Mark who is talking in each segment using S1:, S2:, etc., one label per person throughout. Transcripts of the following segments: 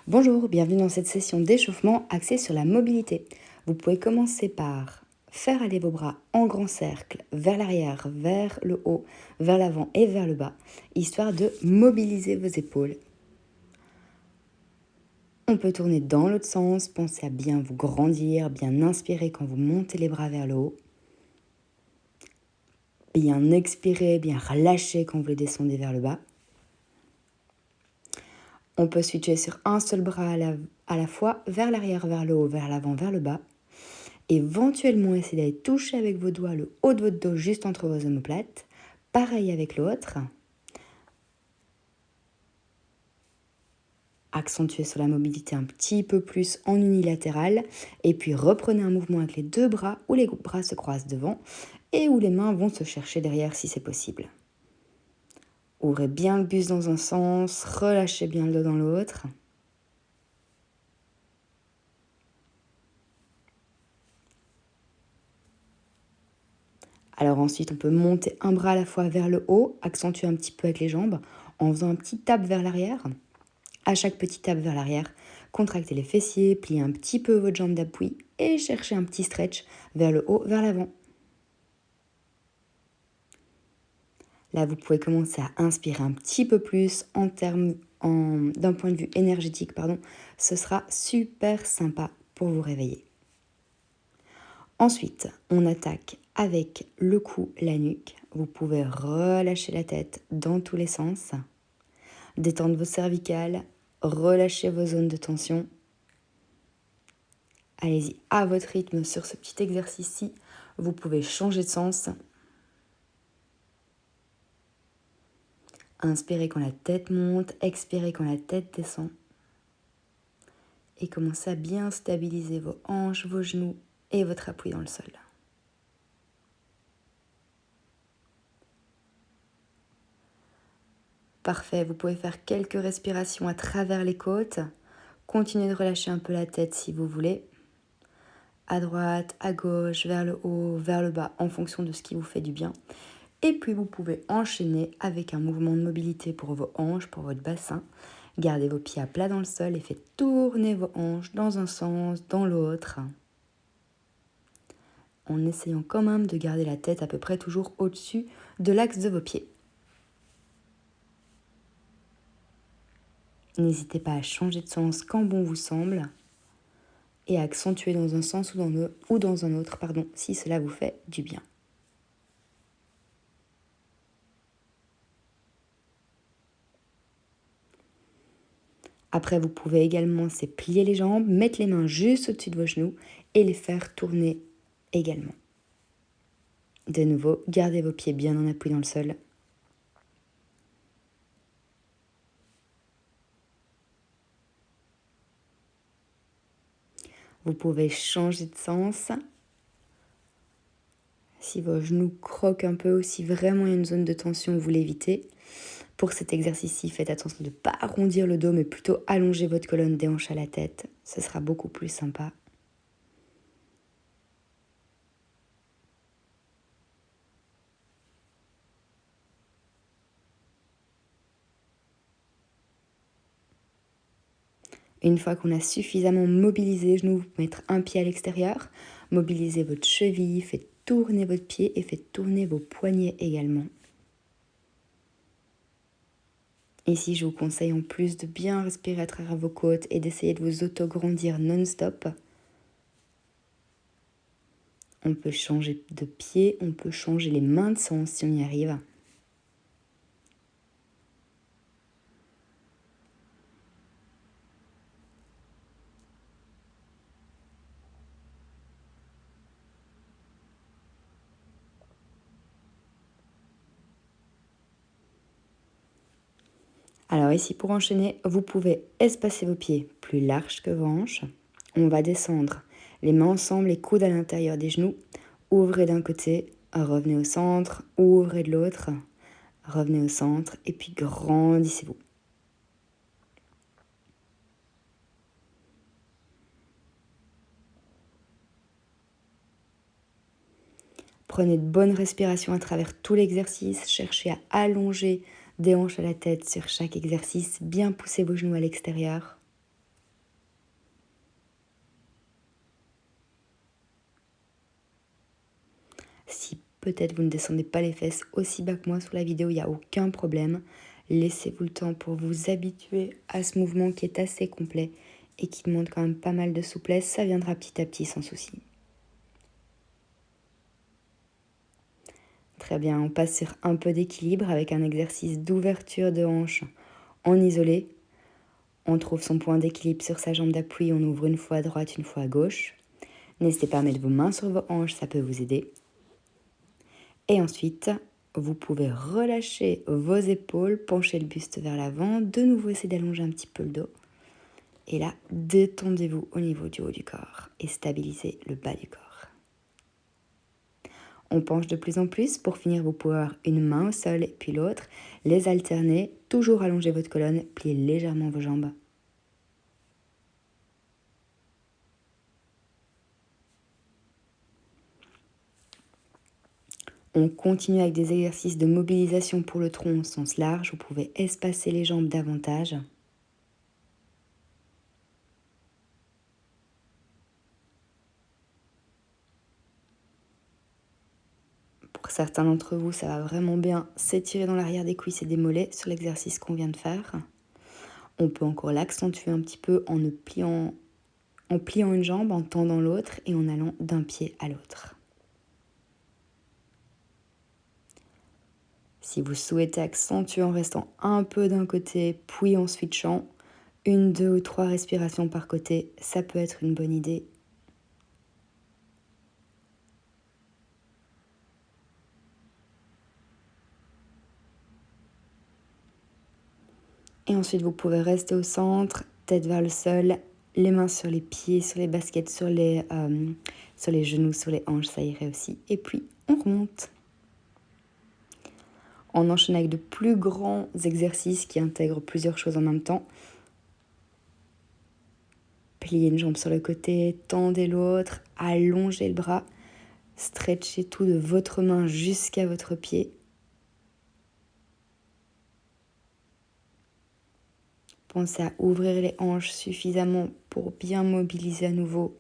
S1: Bonjour, bienvenue dans cette session d'échauffement axée sur la mobilité. Vous pouvez commencer par faire aller vos bras en grand cercle, vers l'arrière, vers le haut, vers l'avant et vers le bas, histoire de mobiliser vos épaules. On peut tourner dans l'autre sens, pensez à bien vous grandir, bien inspirer quand vous montez les bras vers le haut. Bien expirer, bien relâcher quand vous les descendez vers le bas. On peut switcher sur un seul bras à la fois, vers l'arrière, vers le haut, vers l'avant, vers le bas. Éventuellement, essayez d'aller toucher avec vos doigts le haut de votre dos juste entre vos omoplates. Pareil avec l'autre. Accentuez sur la mobilité un petit peu plus en unilatéral. Et puis reprenez un mouvement avec les deux bras où les bras se croisent devant et où les mains vont se chercher derrière si c'est possible. Ouvrez bien le buste dans un sens, relâchez bien le dos dans l'autre. Alors ensuite, on peut monter un bras à la fois vers le haut, accentuer un petit peu avec les jambes en faisant un petit tap vers l'arrière. À chaque petit tap vers l'arrière, contractez les fessiers, pliez un petit peu votre jambe d'appui et cherchez un petit stretch vers le haut, vers l'avant. Là, vous pouvez commencer à inspirer un petit peu plus d'un point de vue énergétique. Ce sera super sympa pour vous réveiller. Ensuite, on attaque avec le cou, la nuque. Vous pouvez relâcher la tête dans tous les sens. Détendre vos cervicales, relâcher vos zones de tension. Allez-y à votre rythme sur ce petit exercice-ci. Vous pouvez changer de sens. Inspirez quand la tête monte, expirez quand la tête descend. Et commencez à bien stabiliser vos hanches, vos genoux et votre appui dans le sol. Parfait, vous pouvez faire quelques respirations à travers les côtes. Continuez de relâcher un peu la tête si vous voulez. À droite, à gauche, vers le haut, vers le bas, en fonction de ce qui vous fait du bien. Et puis vous pouvez enchaîner avec un mouvement de mobilité pour vos hanches, pour votre bassin. Gardez vos pieds à plat dans le sol et faites tourner vos hanches dans un sens, dans l'autre. En essayant quand même de garder la tête à peu près toujours au-dessus de l'axe de vos pieds. N'hésitez pas à changer de sens quand bon vous semble et à accentuer dans un sens ou dans un autre, si cela vous fait du bien. Après, vous pouvez également plier les jambes, mettre les mains juste au-dessus de vos genoux et les faire tourner également. De nouveau, gardez vos pieds bien en appui dans le sol. Vous pouvez changer de sens. Si vos genoux croquent un peu ou si vraiment il y a une zone de tension, vous l'évitez. Pour cet exercice-ci, faites attention de ne pas arrondir le dos, mais plutôt allonger votre colonne des hanches à la tête. Ce sera beaucoup plus sympa. Une fois qu'on a suffisamment mobilisé les genoux, vous pouvez mettre un pied à l'extérieur, mobilisez votre cheville, faites tourner votre pied et faites tourner vos poignets également. Ici, je vous conseille en plus de bien respirer à travers vos côtes et d'essayer de vous auto-grandir non-stop. On peut changer de pied, on peut changer les mains de sens si on y arrive. Alors ici, pour enchaîner, vous pouvez espacer vos pieds plus larges que vos hanches. On va descendre les mains ensemble, les coudes à l'intérieur des genoux. Ouvrez d'un côté, revenez au centre, ouvrez de l'autre, revenez au centre et puis grandissez-vous. Prenez de bonnes respirations à travers tout l'exercice. Cherchez à allonger des hanches à la tête sur chaque exercice. Bien pousser vos genoux à l'extérieur. Si peut-être vous ne descendez pas les fesses aussi bas que moi sur la vidéo, il n'y a aucun problème. Laissez-vous le temps pour vous habituer à ce mouvement qui est assez complet et qui demande quand même pas mal de souplesse. Ça viendra petit à petit sans souci. Très bien, on passe sur un peu d'équilibre avec un exercice d'ouverture de hanche en isolé. On trouve son point d'équilibre sur sa jambe d'appui, on ouvre une fois à droite, une fois à gauche. N'hésitez pas à mettre vos mains sur vos hanches, ça peut vous aider. Et ensuite, vous pouvez relâcher vos épaules, pencher le buste vers l'avant, de nouveau essayer d'allonger un petit peu le dos. Et là, détendez-vous au niveau du haut du corps et stabilisez le bas du corps. On penche de plus en plus. Pour finir, vous pouvez avoir une main au sol et puis l'autre. Les alterner, toujours allonger votre colonne, plier légèrement vos jambes. On continue avec des exercices de mobilisation pour le tronc au sens large. Vous pouvez espacer les jambes davantage. Pour certains d'entre vous, ça va vraiment bien s'étirer dans l'arrière des cuisses et des mollets sur l'exercice qu'on vient de faire. On peut encore l'accentuer un petit peu en pliant une jambe, en tendant l'autre et en allant d'un pied à l'autre. Si vous souhaitez accentuer en restant un peu d'un côté, puis en switchant, 1, 2 ou 3 respirations par côté, ça peut être une bonne idée. Et ensuite, vous pouvez rester au centre, tête vers le sol, les mains sur les pieds, sur les baskets, sur les genoux, sur les hanches, ça irait aussi. Et puis, on remonte. On enchaîne avec de plus grands exercices qui intègrent plusieurs choses en même temps. Pliez une jambe sur le côté, tendez l'autre, allongez le bras, stretchez tout de votre main jusqu'à votre pied. Pensez à ouvrir les hanches suffisamment pour bien mobiliser à nouveau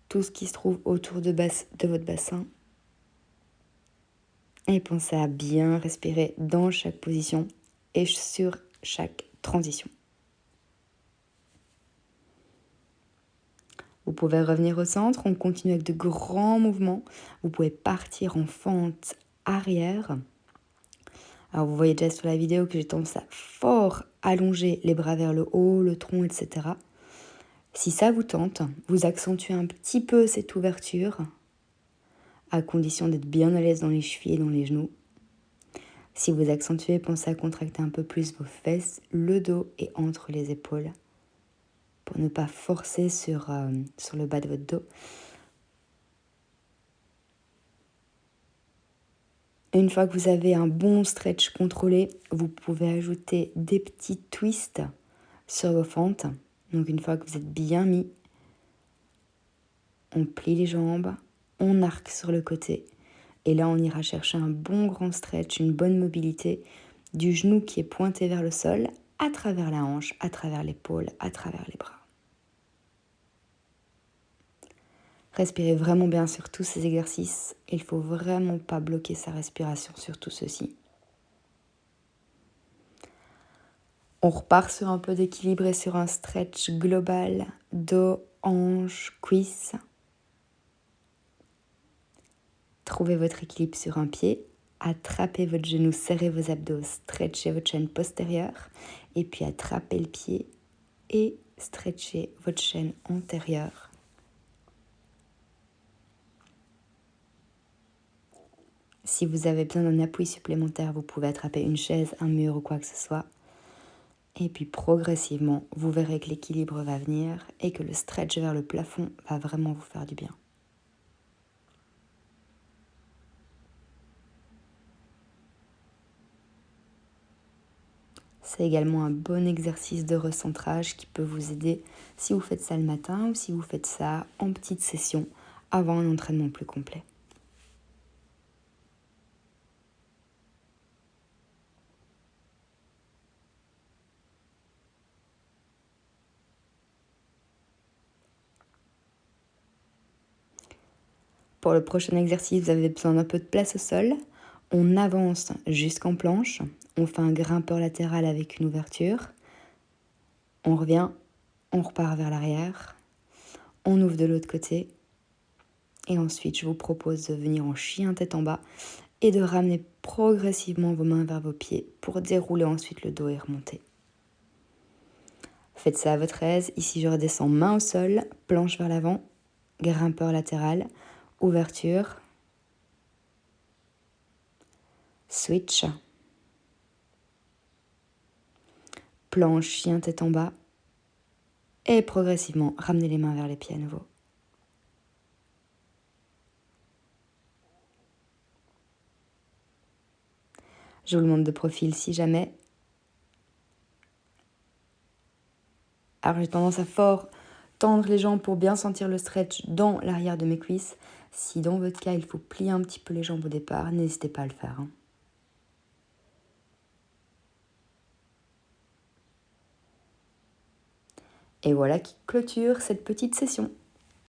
S1: tout ce qui se trouve autour de votre bassin. Et pensez à bien respirer dans chaque position et sur chaque transition. Vous pouvez revenir au centre, on continue avec de grands mouvements. Vous pouvez partir en fente arrière. Alors vous voyez déjà sur la vidéo que j'ai tendance à fort allonger les bras vers le haut, le tronc, etc. Si ça vous tente, vous accentuez un petit peu cette ouverture, à condition d'être bien à l'aise dans les chevilles et dans les genoux. Si vous accentuez, pensez à contracter un peu plus vos fesses, le dos et entre les épaules, pour ne pas forcer sur le bas de votre dos. Une fois que vous avez un bon stretch contrôlé, vous pouvez ajouter des petits twists sur vos fentes. Donc une fois que vous êtes bien mis, on plie les jambes, on arque sur le côté. Et là, on ira chercher un bon grand stretch, une bonne mobilité du genou qui est pointé vers le sol, à travers la hanche, à travers l'épaule, à travers les bras. Respirez vraiment bien sur tous ces exercices. Il ne faut vraiment pas bloquer sa respiration sur tout ceci. On repart sur un peu d'équilibre et sur un stretch global, dos, hanche, cuisses. Trouvez votre équilibre sur un pied, attrapez votre genou, serrez vos abdos, stretchez votre chaîne postérieure et puis attrapez le pied et stretchez votre chaîne antérieure. Si vous avez besoin d'un appui supplémentaire, vous pouvez attraper une chaise, un mur ou quoi que ce soit. Et puis progressivement, vous verrez que l'équilibre va venir et que le stretch vers le plafond va vraiment vous faire du bien. C'est également un bon exercice de recentrage qui peut vous aider si vous faites ça le matin ou si vous faites ça en petite session avant un entraînement plus complet. Pour le prochain exercice, vous avez besoin d'un peu de place au sol. On avance jusqu'en planche. On fait un grimpeur latéral avec une ouverture. On revient, on repart vers l'arrière. On ouvre de l'autre côté. Et ensuite, je vous propose de venir en chien tête en bas et de ramener progressivement vos mains vers vos pieds pour dérouler ensuite le dos et remonter. Faites ça à votre aise. Ici, je redescends main au sol, planche vers l'avant, grimpeur latéral, ouverture, switch, planche, chien tête en bas et progressivement ramenez les mains vers les pieds à nouveau. Je vous le montre de profil si jamais. Alors j'ai tendance à fort tendre les jambes pour bien sentir le stretch dans l'arrière de mes cuisses. Si dans votre cas il faut plier un petit peu les jambes au départ, n'hésitez pas à le faire. Et voilà qui clôture cette petite session.